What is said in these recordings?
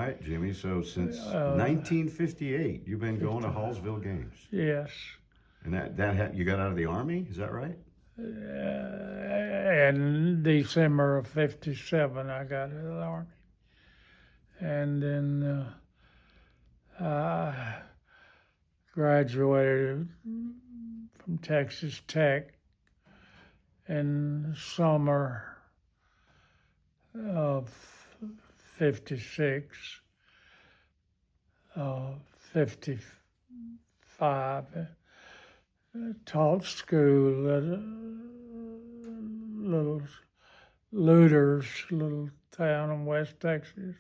right, Jimmy. So since 1958, you've been going to Hallsville games. Yes. And you got out of the Army, is that right? In December of '57, I got out of the Army. And then I graduated from Texas Tech in the summer of '56, 55. Taught school at a little Looters, little town in West Texas,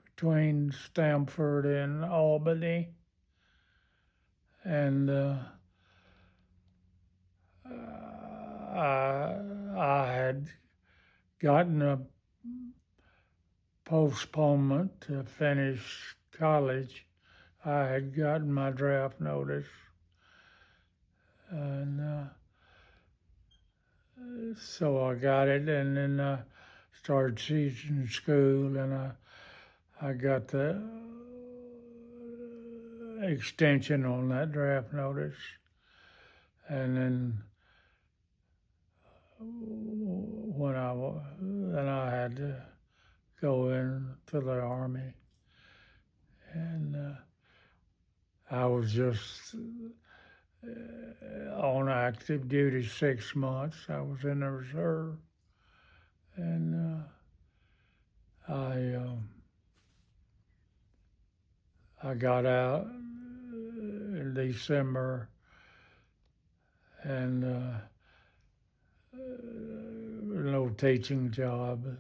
between Stamford and Albany. And I had gotten a postponement to finish college. I had gotten my draft notice, and so I got it, and then I started teaching school, and I got the extension on that draft notice, and then then I had to go into the Army, and I was just on active duty 6 months. I was in the reserve, and I got out in December, and no teaching job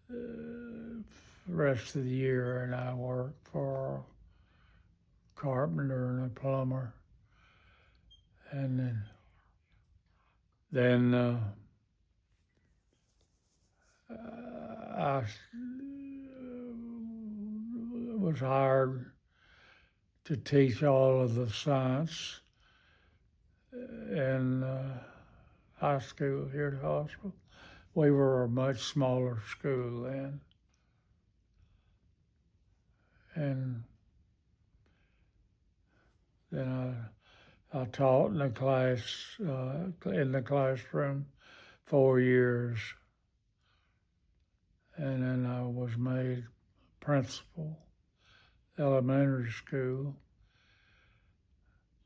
the rest of the year, and I worked for a carpenter and a plumber. And then I was hired to teach all of the science in high school here at Hallsville. We were a much smaller school then. And then I taught in the classroom 4 years, and then I was made principal, elementary school,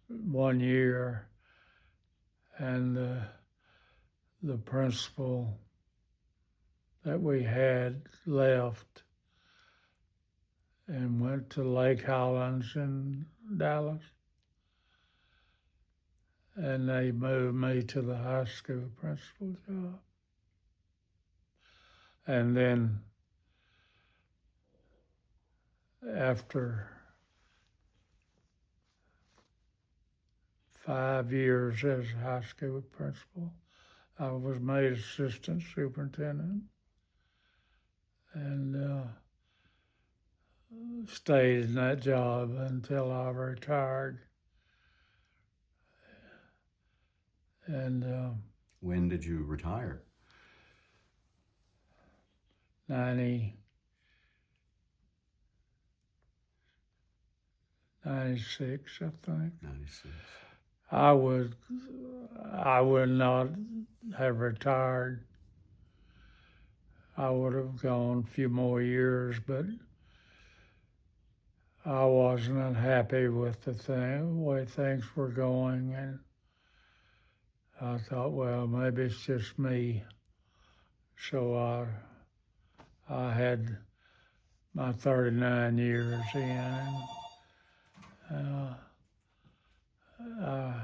1 year, and the principal that we had left and went to Lake Highlands in Dallas. And they moved me to the high school principal job. And then after 5 years as a high school principal, I was made assistant superintendent, and stayed in that job until I retired. And when did you retire? 96, I think. 96. I would not have retired. I would have gone a few more years, but I wasn't unhappy with the way things were going, and I thought, well, maybe it's just me. So I had my 39 years in, and I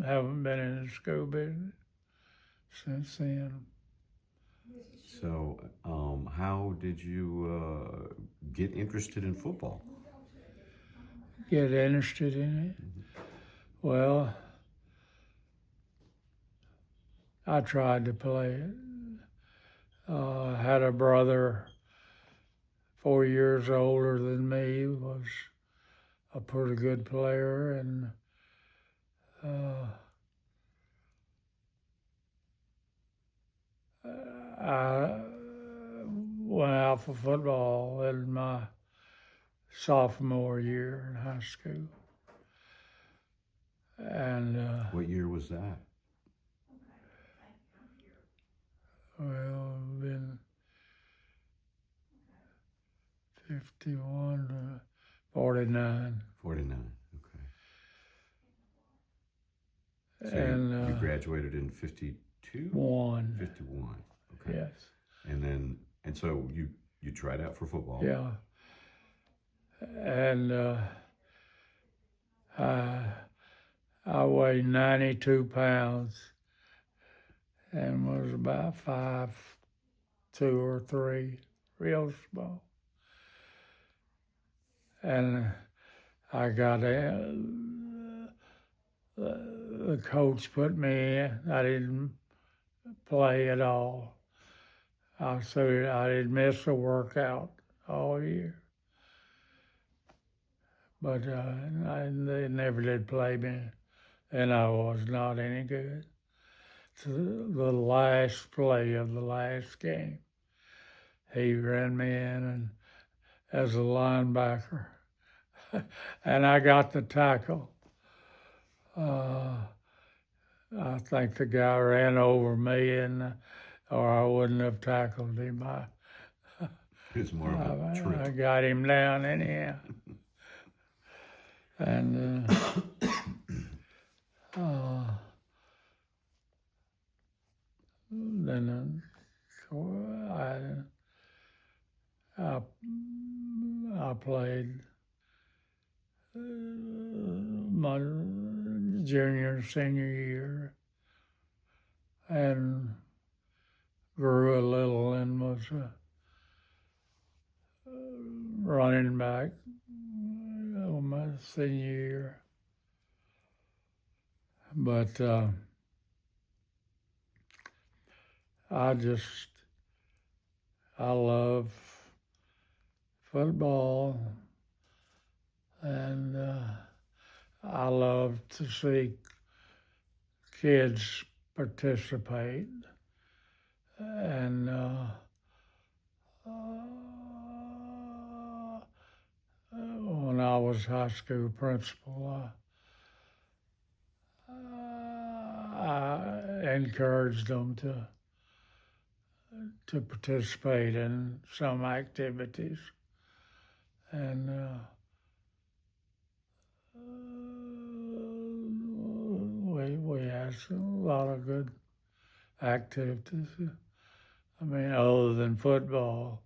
haven't been in the school business since then. So, how did you get interested in football? Get interested in it? Well, I tried to play it. I had a brother 4 years older than me, was a pretty good player, and Uh, I went out for football in my sophomore year in high school. And, What year was that? well, been 51 to 49. 49. Okay. So And you graduated in 52? One. 51. Okay. Yes. And so you tried out for football. Yeah. And I weighed 92 pounds and was about 5'2" or 3", real small. And I got the coach put me in. I didn't play at all. So I didn't miss a workout all year. But they never did play me, and I was not any good. So the last play of the last game, he ran me in and as a linebacker, and I got the tackle. I think the guy ran over me, or I wouldn't have tackled him. It was more of a I trip. got him down anyhow. And then I played my junior and senior year and grew a little and was a running back on my senior year. But I love football, and I love to see kids participate. And when I was high school principal, I encouraged them to participate in some activities. And we had a lot of good activities. I mean, other than football.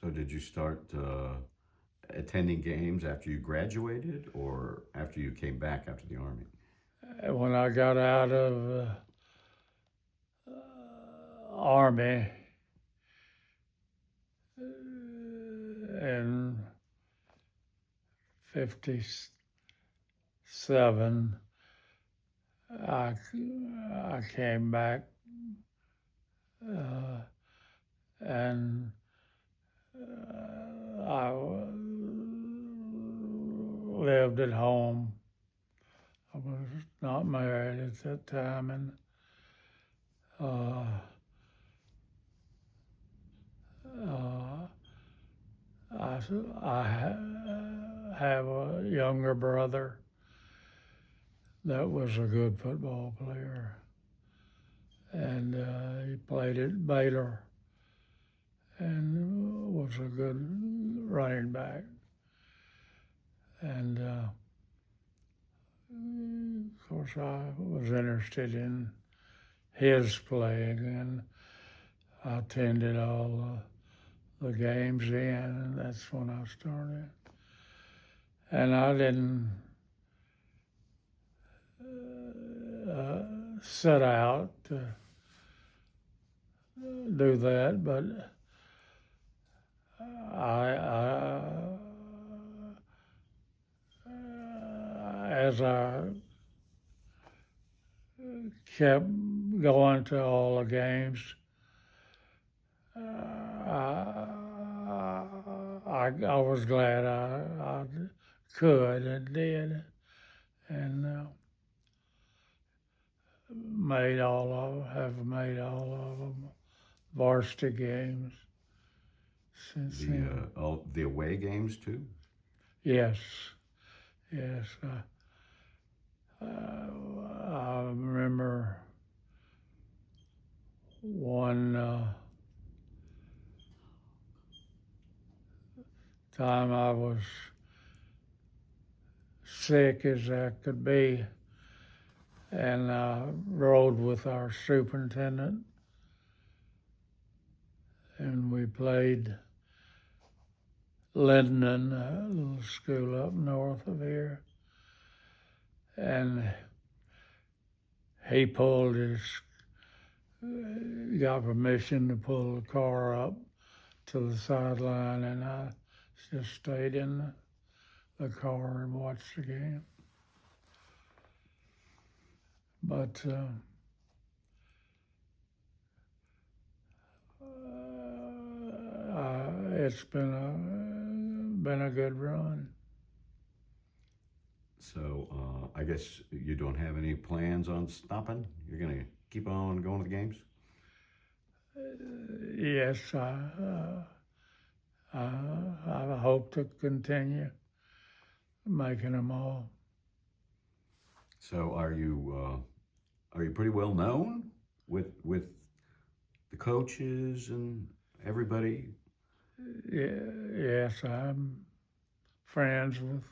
So did you start attending games after you graduated or after you came back after the Army? When I got out of Army in 57, I came back and I lived at home. I was not married at that time, and I have a younger brother that was a good football player, and he played at Baylor and was a good running back. And of course, I was interested in his playing, and I attended all the games then, and that's when I started. And I didn't set out to do that, but as I kept going to all the games, I I was glad I could and did, and have made all of them varsity games since then. The away games too. Yes, yes. I remember one time I was sick as I could be, and I rode with our superintendent, and we played Linden, a little school up north of here, and he got permission to pull the car up to the sideline, and I just stayed in the car and watched the game. But it's been a good run. So I guess you don't have any plans on stopping? You're going to keep on going to the games? Yes, I hope to continue making them all. So are you pretty well known with the coaches and everybody? Yes, I'm friends with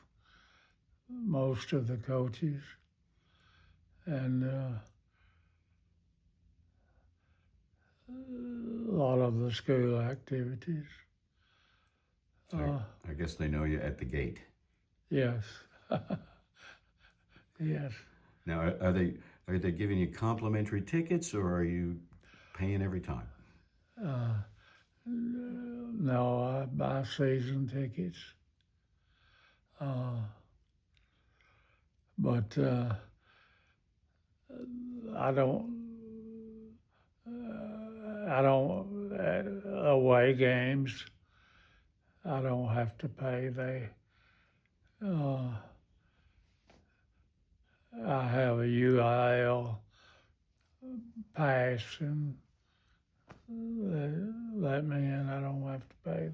most of the coaches, and a lot of the school activities. I guess they know you at the gate. Yes. Yes. Now, are they giving you complimentary tickets, or are you paying every time? No, I buy season tickets. But I don't away games. I don't have to pay. I have a UIL pass, and they let me in. I don't have to pay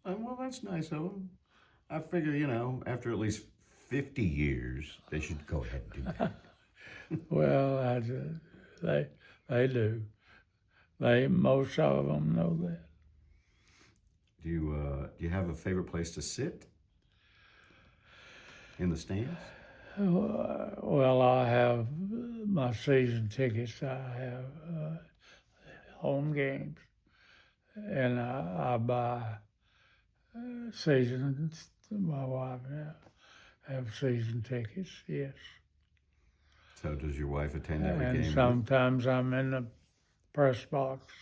there. Well, that's nice of them. I figure, after at least 50 years, they should go ahead and do that. Well, they do. Most of them know that. Do you have a favorite place to sit in the stands? Well, I have my season tickets. I have home games, and I buy seasons. My wife and I have season tickets. Yes. So does your wife attend every And game? sometimes I'm in the press box.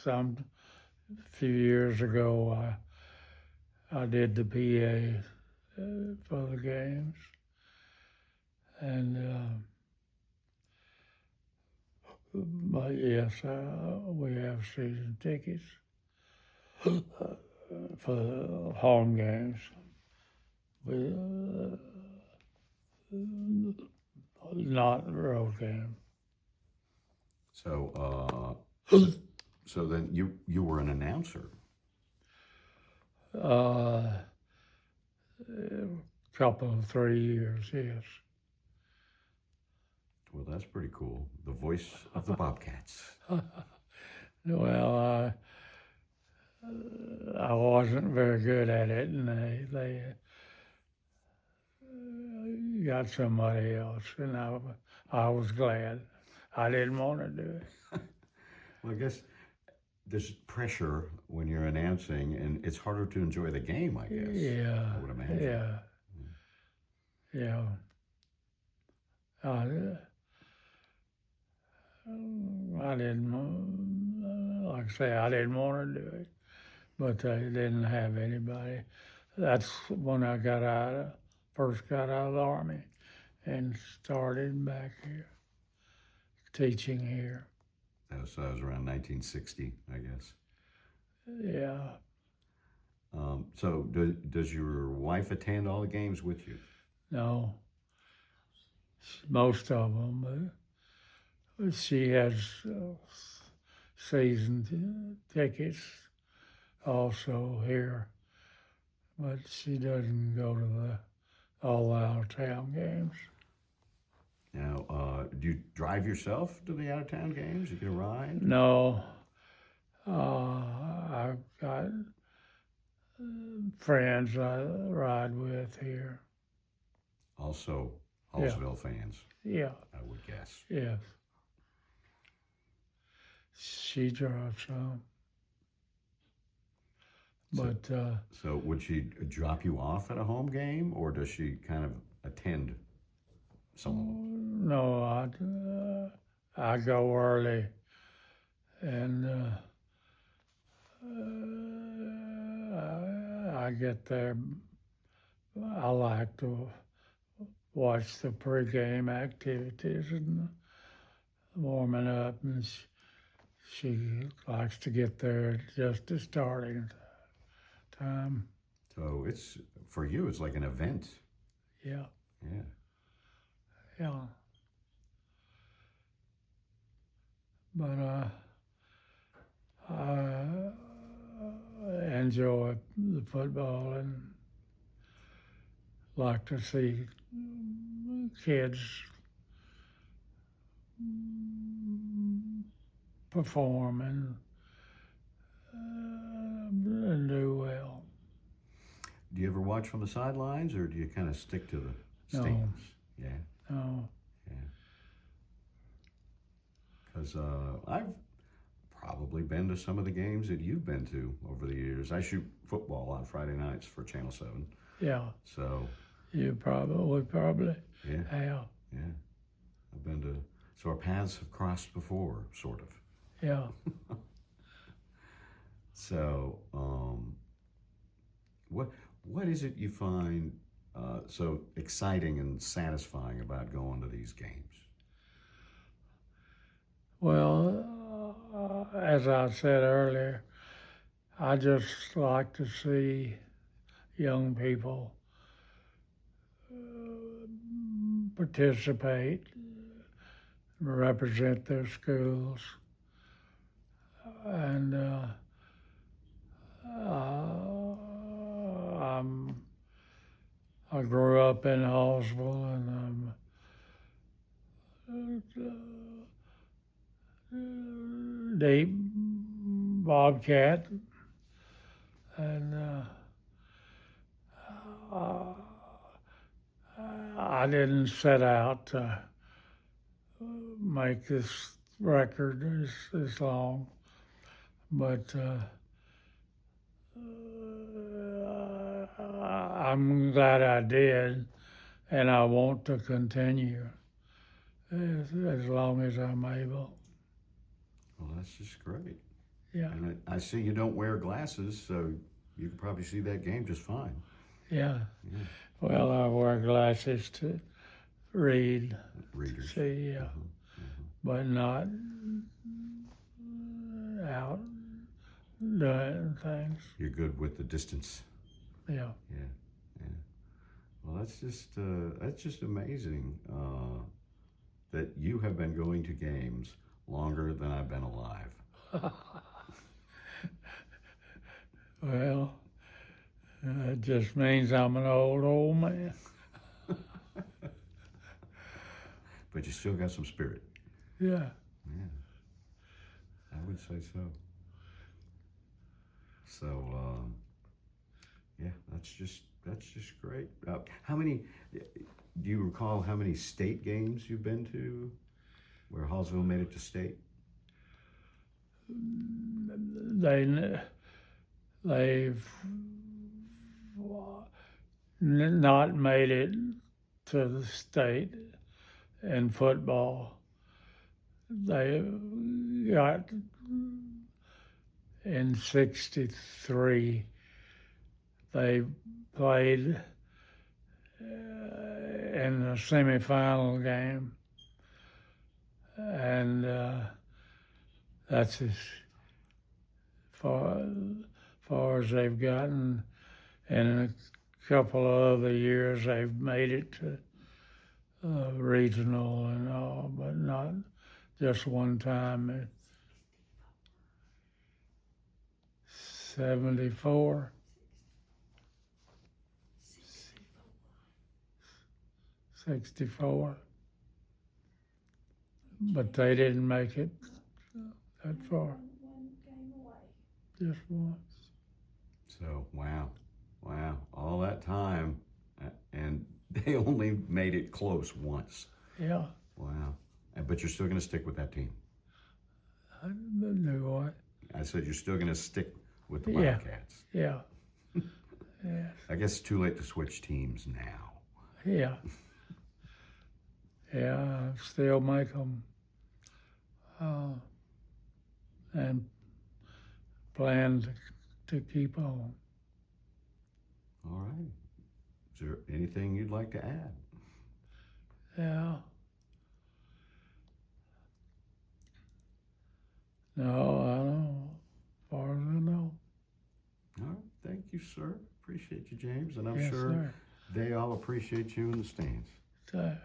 Some few years ago, I did the PA for the games, and but yes, we have season tickets for home games. Not road game. So so then you were an announcer. Couple of 3 years, yes. Well, that's pretty cool. The voice of the Bobcats. Well, I wasn't very good at it, and they got somebody else, and I was glad. I didn't want to do it. Well, I guess there's pressure when you're announcing, and it's harder to enjoy the game, I guess. Yeah. I would imagine. Yeah. Yeah. I didn't, like I say, I didn't want to do it, but they didn't have anybody. That's when I first got out of the Army and started back here. teaching here. That was around 1960, I guess. Yeah. So does your wife attend all the games with you? No, most of them. But she has season tickets also here, but she doesn't go to all the out-of-town games. Now, do you drive yourself to the out-of-town games? You get a ride? No, I've got friends I ride with here. Also, Hallsville fans, Yeah, I would guess. yes. She drives some. But So would she drop you off at a home game, or does she kind of attend some of them? no, I go early, and I get there. I like to watch the pregame activities and warming up, and she likes to get there just at starting time. So it's, for you, it's like an event. Yeah, Yeah. yeah. But I enjoy the football and like to see kids perform and do well. Do you ever watch from the sidelines, or do you kind of stick to the No. stands? Yeah. No, Yeah. Because I've probably been to some of the games that you've been to over the years. I shoot football on Friday nights for Channel 7. yeah, So, you probably yeah, have. yeah. I've been to, so our paths have crossed before, sort of. Yeah. So, what is it you find so exciting and satisfying about going to these games? Well, as I said earlier, I just like to see young people participate, represent their schools, and I grew up in Hallsville, and deep Bobcat, and I didn't set out to make this record this long, but I'm glad I did, and I want to continue as long as I'm able. Well, that's just great. Yeah, And I see you don't wear glasses, so you can probably see that game just fine. yeah. Yeah. Well, I wear glasses to read, Readers. see, yeah, but not out doing things. You're good with the distance. Yeah. Yeah, yeah. Well, that's just amazing that you have been going to games longer than I've been alive. Well, it just means I'm an old man. But you still got some spirit. Yeah. Yeah, I would say so. So, yeah, that's just great. How many? Do you recall how many state games you've been to, where Hallsville made it to state? They've not made it to the state in football. They got in '63. They played in the semifinal game, and that's as far as they've gotten. And a couple of other years they've made it to regional and all, but not just one time. 74. 64. But they didn't make it that far. One game away. Just once. So, wow, all that time, and they only made it close once. Yeah. Wow. But you're still going to stick with that team. I knew what. I said you're still going to stick with the Yeah. Bobcats. Yeah. Yeah. I guess it's too late to switch teams now. Yeah. Yeah, I still make them and plan to keep on. All right. Is there anything you'd like to add? Yeah. No, I don't. As far as I know. All right. Thank you, sir. Appreciate you, James. And I'm Yes, sure sir. they all appreciate you in the stands. So,